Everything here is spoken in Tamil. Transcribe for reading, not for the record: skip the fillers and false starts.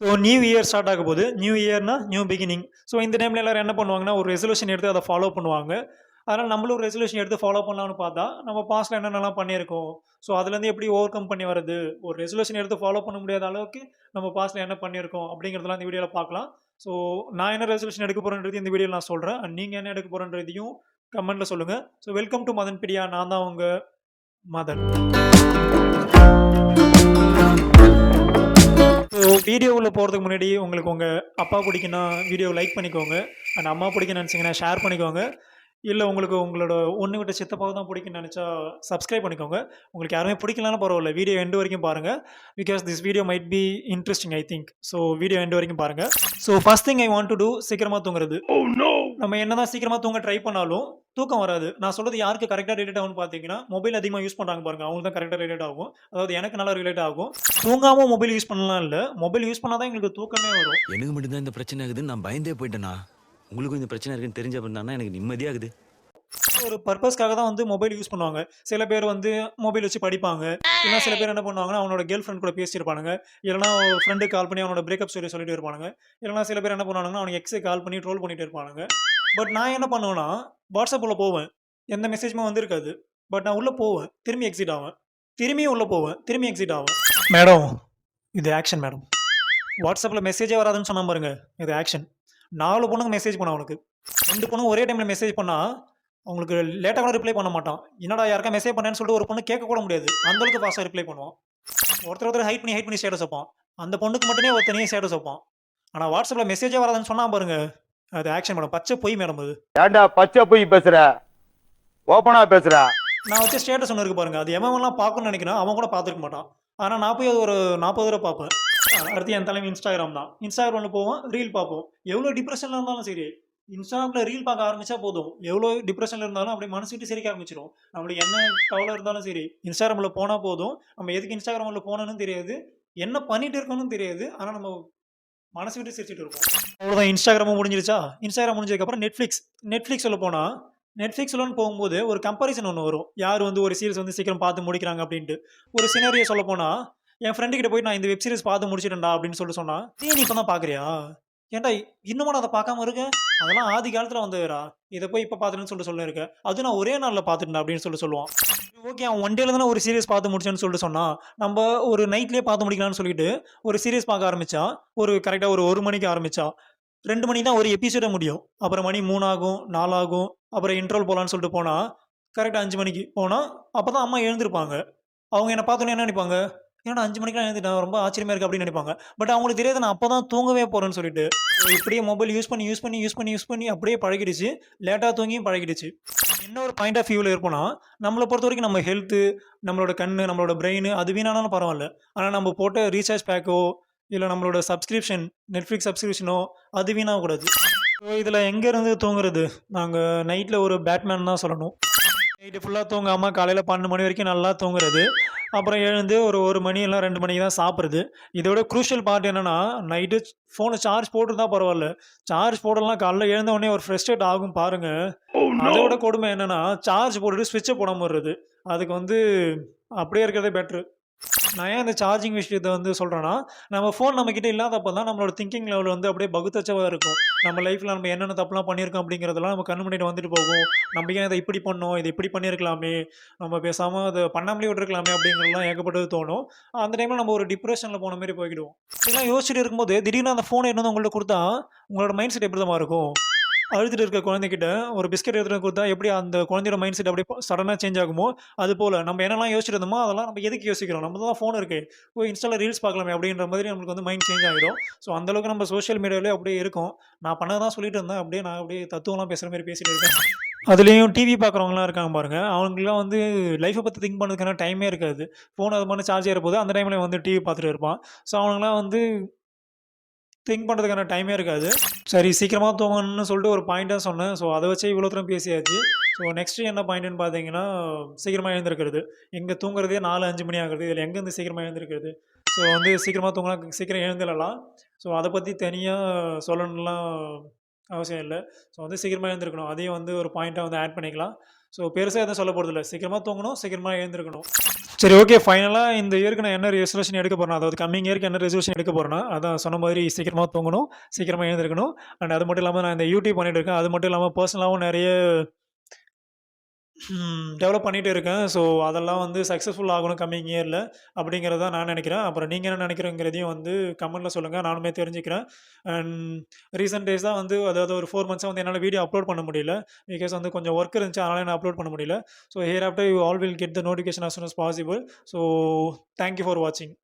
ஸோ நியூ இயர் ஸ்டார்ட் ஆக போகுது. நியூ இயர்னா நியூ பிகினிங். ஸோ இந்த டைம்ல எல்லாரும் என்ன பண்ணுவாங்கன்னா, ஒரு ரெசல்யூஷன் எடுத்து அத ஃபாலோ பண்ணுவாங்க. அதனால நம்மளும் ஒரு ரெசல்யூஷன் எடுத்து ஃபாலோ பண்ணலாம்னு பார்த்தா, நம்ம பாஸ்ட்ல என்னென்னலாம் பண்ணியிருக்கோம். ஸோ அதுலேருந்து எப்படி ஓவர் கம் பண்ணி வரது. ஒரு ரெசல்யூஷன் எடுத்து ஃபாலோ பண்ண முடியாத அளவுக்கு நம்ம பாஸ்ட்ல என்ன பண்ணியிருக்கோம் அப்படிங்கிறதெல்லாம் இந்த வீடியோல பார்க்கலாம். ஸோ நான் என்ன ரெசல்யூஷன் எடுக்க போறேன்றது இந்த வீடியோல நான் சொல்றேன். அண்ட் நீங்க என்ன எடுக்க போறேன்றதையும் கமெண்ட்ல சொல்லுங்க. So welcome to Madan pedia. நான் தான் உங்க மதன். ஸோ வீடியோவுள்ள போறதுக்கு முன்னாடி உங்களுக்கு உங்க அப்பா பிடிக்கும்னா வீடியோவ லைக் பண்ணிக்கோங்க. அண்ட் அம்மா பிடிக்கும்னு நெனச்சீங்கன்னா ஷேர் பண்ணிக்கோங்க. இல்ல உங்களுக்கு உங்களோட ஒண்ணு விட்ட சித்தப்பாவ தான் பிடிக்கும்னு நெனச்சா சப்ஸ்கிரைப் பண்ணிக்கோங்க. உங்களுக்கு யாருமே பிடிக்கலனாலும் பரவால்ல. வீடியோ எண்ட் வரைக்கும் பாருங்க. Because this video might be interesting I think. So video end வரைக்கும் பாருங்க. So first thing I want to do சீக்கிரமா தூங்குறது. நம்ம என்னதான் சீக்கிரமா தூங்க ட்ரை பண்ணாலும் தூக்கம் வராது. நான் சொல்றது யாருக்கு கரெக்ட்டா ரிலேட் ஆகும்னு பார்த்தீங்கன்னா, மொபைல் அதிகமா யூஸ் பண்றாங்க பாருங்க. அவங்களுக்கு தான் கரெக்ட்டா ரிலேட் ஆகும். அதாவது எனக்கு நல்லா ரிலேட் ஆகும். தூங்காம மொபைல் யூஸ் பண்ணலாம் இல்ல. மொபைல் யூஸ் பண்ணா தான் எங்களுக்கு தூக்கமே வரும். எனக்கு மட்டும் தான் இந்த பிரச்சனை ஆகுதுன்னு நான் பயந்தே போயிட்டேனா. உங்களுக்கும் இந்த பிரச்சனை இருக்குன்னு தெரிஞ்ச அப்புறம் தானே எனக்கு நிம்மதியாகுது. ஒரு பர்ப்பஸ்க்காக தான் வந்து மொபைல் யூஸ் பண்ணுவாங்க. சில பேர் வந்து மொபைல் வச்சு படிப்பாங்க. இல்லனா சில பேர் என்ன பண்ணுவாங்கன்னா, அவனோட கேர்ள் ஃபிரெண்ட் கூட பேசிட்டு இருப்பானுங்க. இல்லனா ஃப்ரெண்டுக்கு கால் பண்ணி அவனோட பிரேக்கப் ஸ்டோரி சொல்லிட்டு இருப்பானுங்க. இல்லனா சில பேர் என்ன பண்ணுவானுங்கன்னா, அவனுக்கு எக்ஸுக்கு கால் பண்ணி ட்ரோல் பண்ணிட்டு இருப்பானுங்க. பட் நான் என்ன பண்ணுவேன்னா, WhatsApp உள்ள போவேன். எந்த மெசேஜுமே வந்திருக்காது. பட் நான் உள்ள போவேன். திரும்பி எக்ஸிட் ஆவேன். திரும்பியும் உள்ள போவேன். திரும்பி எக்ஸிட் ஆவேன். மேடம், இது ஆக்ஷன் மேடம். WhatsAppல மெசேஜே வராதுன்னு சொன்னான் பாருங்க. இது ஆக்ஷன். 4 பொண்ணுங்க மெசேஜ் பண்ணா அவனுக்கு. 2 பொண்ணுங்க ஒரே டைம்ல மெசேஜ் பண்ணா, அவங்களுக்கு லேட்டா கூட ரிப்ளை பண்ண மாட்டான். என்னடா யாருக்கா மெசேஜ் பண்ணேன்னு சொல்லிட்டு ஒரு பொண்ணு கேட்க கூட முடியாது. அந்த அளவுக்கு ஃபாஸ்ட்டா ரிப்ளை பண்ணுவான். ஒருத்தர் ஹைட் பண்ணி ஸ்டேட்டஸ் வைப்பான். அந்த பொண்ணுக்கு மட்டுமே ஒரு தனியா ஸ்டேட்டஸ் வைப்பான். ஆனா WhatsAppல மெசேஜே வராதுன்னு சொன்னான் பாருங்க. அது ஆக்ஷன் மேடம். பச்சை பொய் மேடம் அது. ஏன்டா பச்சை போய் பேசுற? ஓப்பனா பேசுற? நான் வச்ச ஸ்டேட்டஸ் ஒண்ணு இருக்கு பாருங்க. அது எவன்லாம் பார்க்கணும்னு நெனைக்கிறானோ அவன் கூட பார்த்துருக்க மாட்டான். ஆனா நான் போய் அது ஒரு 40 தடவ பார்ப்பேன். அடுத்து என் தலைமை Instagram தான். Instagramல போவோம், ரீல் பார்ப்போம். எவ்வளோ டிப்ரஷன்ல இருந்தாலும் சரி, Instagramல ரீல் பார்க்க ஆரம்பிச்சா போதும். எவ்வளோ டிப்ரஷன்ல இருந்தாலும் அப்படியே மனசு விட்டு சிரிக்க ஆரம்பிச்சுரும். நம்மளுக்கு என்ன கவலை இருந்தாலும் சரி, Instagramல போனா போதும். நம்ம எதுக்கு Instagramல போனோம்னு தெரியாது. என்ன பண்ணிட்டு இருக்கோம்னு தெரியாது. ஆனா நம்ம மனசு விட்டு சிரிச்சுட்டு இருப்போம். அவ்வளோதான் Instagramமும் முடிஞ்சிருச்சா? Instagram முடிஞ்சதுக்கப்புறம் Netflixல போனா, Netflixலன்னு போகும்போது ஒரு கம்பேரிசன் ஒண்ணு வரும். யார் வந்து ஒரு சீரிஸ் வந்து சீக்கிரம் பார்த்து முடிக்கிறாங்க அப்டின்ட்டு. ஒரு சினாரியோ சொல்லப்போனா, என் ஃப்ரெண்ட் கிட்ட போயிட்டு நான் இந்த வெப் சீரிஸ் பார்த்து முடிச்சுட்டேன்டா அப்டின்னு சொல்லிட்டு சொன்னா, "ஏன் நீ இப்ப தான் பார்க்குறியா? ஏன்டா இன்னுமா நான் அத பார்க்காம இருக்க? அதெல்லாம் ஆதி காலத்துல வந்ததுடா. இத போய் இப்ப பார்த்துட்டேன்னு சொல்லிட்டு சொல்லிருக்க. அதுவும் நான் ஒரே நாள்ல பார்த்துட்டேன்டா" அப்டின்னு சொல்லுவான். ஓகே, அவன் ஒன் டேல தானே ஒரு சீரிஸ் பார்த்து முடிச்சேன்னு சொல்லிட்டு சொன்னான். நம்ப ஒரு நைட்லயே பார்த்து முடிக்கலாம்னு சொல்லிட்டு, ஒரு சீரிஸ் பார்க்க ஆரம்பிச்சா, கரெக்ட்டா ஒரு 1 மணிக்கு ஆரம்பிச்சா, 2 மணிக்கு தான் ஒரு எபிசோடே முடியும். அப்புறம் மணி 3 ஆகும், 4 ஆகும். அப்புறம் இன்ட்ரோல் போலான்னு சொல்லிட்டு போனா, கரெக்ட்டா 5 மணிக்கு போனா, அப்பதான் அம்மா எழுந்திருப்பாங்க. அவங்க என்ன பார்த்தோனே என்ன நெனைப்பாங்க? "என்னடா 5 மணிக்கெல்லாம் எழுந்துட்டான், ரொம்ப ஆச்சரியமா இருக்கு" அப்படின்னு நெனைப்பாங்க. பட் அவங்களுக்கு தெரியாது நான் அப்பதான் தூங்கவே போறேன்னு சொல்லிட்டு. இப்படியே மொபைல் யூஸ் பண்ணி அப்படியே பழகிடுச்சு. லேட்டா தூங்கியும் பழகிடுச்சு. என்ன ஒரு பாயிண்ட் ஆஃப் வியூல இருப்போம்னா, நம்மள பொறுத்தவரைக்கும் நம்ம ஹெல்த்து, நம்மளோட கண்ணு, நம்மளோட பிரெயின் அது வீணானாலும் பரவால்ல. ஆனா நம்ம போட்ட ரீசார்ஜ் பேக்கோ, இல்ல நம்மளோட சப்ஸ்கிரிப்ஷன், Netflix சப்ஸ்கிரிப்ஷனோ அது வீணாகக்கூடாது. ஸோ இதில எங்கேருந்து தூங்குறது? நாங்க நைட்ல ஒரு பேட்மேன் தான் சொல்லணும். நைட்டு ஃபுல்லா தூங்காம காலையில 12 மணி வரைக்கும் நல்லா தூங்குறது. அப்புறம் எழுந்து ஒரு 1 மணி இல்ல 2 மணிக்கு தான் சாப்பிடுறது. இதோட க்ரூஷியல் பார்ட் என்னன்னா, நைட்டு ஃபோன சார்ஜ் போட்டிருந்தா பரவால்ல. சார்ஜ் போடலனா காலைல எழுந்த உடனே ஒரு ஃப்ரஸ்ட்ரேட் ஆகும் பாருங்க. அதோட கொடுமை என்னன்னா, சார்ஜ் போட்டுட்டு ஸ்விட்ச போடாம விடுறது. அதுக்கு வந்து அப்படியே இருக்கிறதே பெட்டரு. நான் ஏன் இந்த சார்ஜிங் விஷயத்த வந்து சொல்றேன்னா, நம்ம ஃபோன் நம்மகிட்ட இல்லாதப்ப தான் நம்மளோட திங்கிங் லெவல் வந்து அப்படியே பகுத்தறிச்சவா இருக்கும். நம்ம லைஃப்ல நம்ம என்னென்ன தப்புலாம் பண்ணியிருக்கோம் அப்படிங்கிறதெல்லாம் நம்ம கண்ணு முன்னாடி வந்துட்டு போகும். நம்ம ஏன் இத இப்படி பண்ணோம்? இத இப்படி பண்ணியிருக்கலாமே! நம்ம பேசாம அத பண்ணாமலே விட்டுருக்கலாமே! அப்படிங்கிறதெல்லாம் ஏகப்பட்டது தோணும். அந்த டைம்ல நம்ம ஒரு டிப்ரஷன்ல போன மாரி போய்க்கிடுவோம். இதெல்லாம் யோசிச்சுட்டு இருக்கும்போது, திடீர்னு அந்த ஃபோன எடுத்து வந்து உங்கள்ட்ட குடுத்தா, உங்களோட மைண்ட் செட் எப்படி தெரியுமா இருக்கும்? அழுதுட்டு இருக்க குழந்தைகிட்ட ஒரு பிஸ்கட் எடுத்துட்டு வந்து குடுத்தா, எப்படி அந்த குழந்தையோட மைண்ட் செட் அப்படியே சடனா சேஞ்ச் ஆகுமோ, அதுபோல நம்ம என்னலாம் யோசிச்சுட்டு இருந்தோமோ, அதெல்லாம் நம்ம எதுக்கு யோசிக்கிறோம்? நம்ம தான் ஃபோன் இருக்கே. போய் இன்ஸ்டால ரீல்ஸ் பார்க்கலாமே அப்படின்ற மாதிரி நம்மளுக்கு வந்து மைண்ட் சேஞ்ச் ஆகிடும். ஸோ அந்த அளவுக்கு நம்ம சோசியல் மீடியாவிலே அப்படியே இருக்கோம். நான் பண்ணத தான் சொல்லிட்டு இருந்தேன். நான் அப்படியே தத்துவம்லாம் பேசுற மாரி பேசிட்டு இருக்கேன். அதுலயும் டிவி பார்க்குறவங்கலாம் இருக்காங்க பாருங்க. அவங்களுக்குலாம் வந்து லைஃப்ப பத்தி திங்க் பண்ணதுக்கான டைமே இருக்காது. ஃபோன் அது பாட்டுக்கு சார்ஜ் ஏறப்போது, அந்த டைம்ல வந்து டிவி பார்த்துட்டு இருப்பான். ஸோ அவனுங்கலாம் வந்து திங்க் பண்றதுக்கான டைமே இருக்காது. சரி சீக்கிரமா தூங்கணும்னு சொல்லிட்டு ஒரு பாயிண்ட்டா சொன்னேன். ஸோ அத வச்சே இவ்வளோ தூரம் பேசியாச்சு. ஸோ நெக்ஸ்ட் என்ன பாயிண்ட்ன்னு பார்த்தீங்கன்னா, சீக்கிரமா எழுந்திருக்கிறது. எங்க தூங்குறதே 4, 5 மணி ஆகுது. இதில எங்கேருந்து சீக்கிரமா எழுந்திருக்கிறது? ஸோ வந்து சீக்கிரமா தூங்குனா சீக்கிரம் எழுந்துறலாம். ஸோ அத பத்தி தனியா சொல்லணும்லாம் அவசியம் இல்ல. ஸோ வந்து சீக்கிரமா எழுந்திருக்கணும். அதையும் வந்து ஒரு பாயிண்ட்டா வந்து ஆட் பண்ணிக்கலாம். ஸோ பெருசா எதுவும் சொல்ல போறதில்ல. சீக்கிரமா தூங்கணும், சீக்கிரமா எழுந்திருக்கணும். சரி, ஓகே. ஃபைனலா இந்த இயருக்கு நான் என்ன ரெசல்யூஷன் எடுக்க போறேன்னா, அதாவது கம்மிங் இயர்க்கு என்ன ரெசல்யூஷன் எடுக்க போறேன்னா, அதான் சொன்ன மாதிரி சீக்கிரமா தூங்கணும், சீக்கிரமா எழுந்திருக்கணும். அண்ட் அது மட்டும் இல்லாம நான் இந்த யூடியூப் பண்ணிட்டு இருக்கேன். அது மட்டும் இல்லாம பெர்சனலாவும் நெறைய டெவலப் பண்ணிட்டு இருக்கேன். ஸோ அதெல்லாம் வந்து சக்ஸஸ்ஃபுல் ஆகணும் கம்மிங் இயர்ல அப்படிங்கிறது தான் நான் நெனைக்கிறேன். அப்புறம் நீங்க என்ன நெனைக்கிறீங்கங்கிறதையும் வந்து கமெண்ட்ல சொல்லுங்க. நானுமே தெரிஞ்சுக்கிறேன். அண்ட் ரீசென்ட் டேஸ் தான் வந்து அதாவது ஒரு 4 மந்த்ஸா வந்து என்னால வீடியோ அப்லோட் பண்ண முடியல. பிகாஸ் வந்து கொஞ்சம் ஒர்க் இருந்துச்சு. அதனால நான் அப்லோட் பண்ண முடியல. So here after you all will get the notification as soon as possible. So thank you for வாட்சிங்.